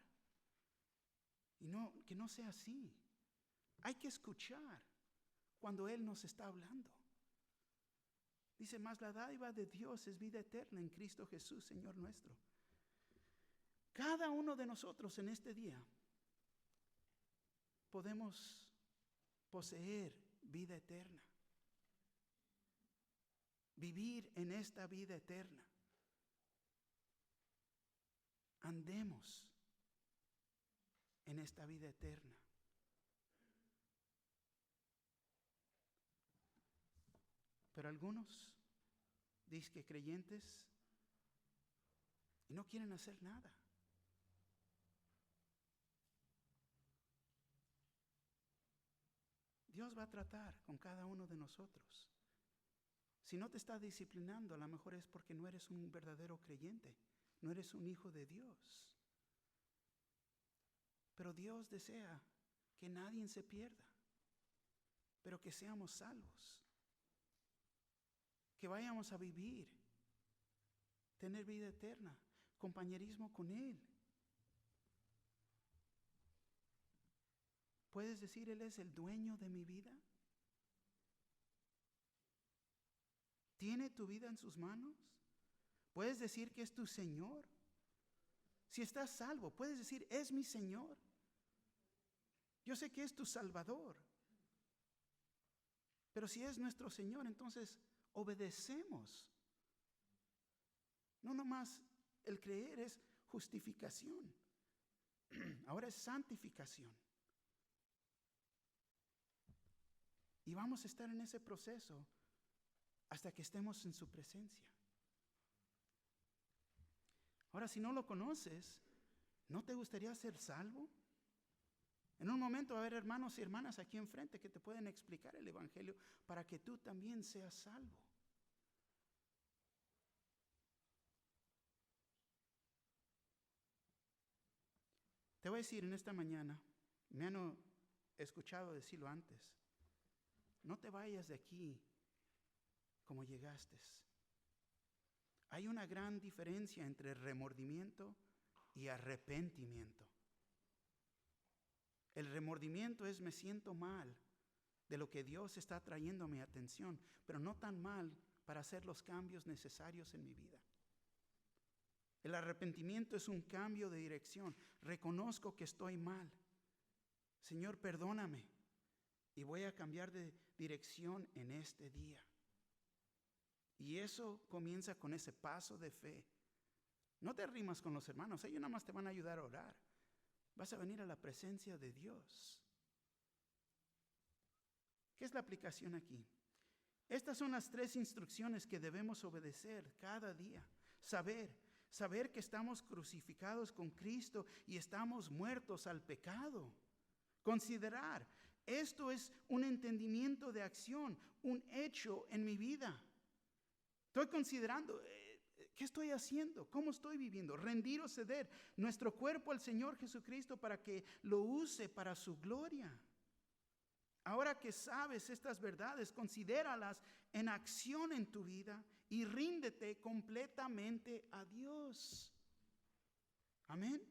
Y que no sea así. Hay que escuchar cuando Él nos está hablando. Dice, más la dádiva de Dios es vida eterna en Cristo Jesús, Señor nuestro. Cada uno de nosotros en este día podemos poseer vida eterna. Vivir en esta vida eterna. Andemos en esta vida eterna. Pero algunos dicen que creyentes, y no quieren hacer nada. Dios va a tratar con cada uno de nosotros. Si no te está disciplinando, a lo mejor es porque no eres un verdadero creyente, no eres un hijo de Dios. Pero Dios desea que nadie se pierda, pero que seamos salvos, que vayamos a vivir, tener vida eterna, compañerismo con Él. ¿Puedes decir Él es el dueño de mi vida? ¿Tiene tu vida en sus manos? ¿Puedes decir que es tu Señor? Si estás salvo, puedes decir, es mi Señor. Yo sé que es tu Salvador. Pero si es nuestro Señor, entonces obedecemos. No nomás el creer es justificación. Ahora es santificación. Y vamos a estar en ese proceso hasta que estemos en su presencia. Ahora, si no lo conoces, ¿no te gustaría ser salvo? En un momento va a haber hermanos y hermanas aquí enfrente que te pueden explicar el Evangelio para que tú también seas salvo. Te voy a decir en esta mañana, me han escuchado decirlo antes, no te vayas de aquí como llegaste. Hay una gran diferencia entre remordimiento y arrepentimiento. El remordimiento es me siento mal de lo que Dios está trayendo a mi atención, pero no tan mal para hacer los cambios necesarios en mi vida. El arrepentimiento es un cambio de dirección. Reconozco que estoy mal. Señor, perdóname y voy a cambiar de dirección en este día. Y eso comienza con ese paso de fe. No te rimas con los hermanos, ellos nada más te van a ayudar a orar. Vas a venir a la presencia de Dios. ¿Qué es la aplicación aquí? Estas son las 3 instrucciones que debemos obedecer cada día. Saber que estamos crucificados con Cristo y estamos muertos al pecado. Considerar, esto es un entendimiento de acción, un hecho en mi vida. Estoy considerando, ¿qué estoy haciendo? ¿Cómo estoy viviendo? Rendir o ceder nuestro cuerpo al Señor Jesucristo para que lo use para su gloria. Ahora que sabes estas verdades, considéralas en acción en tu vida y ríndete completamente a Dios. Amén.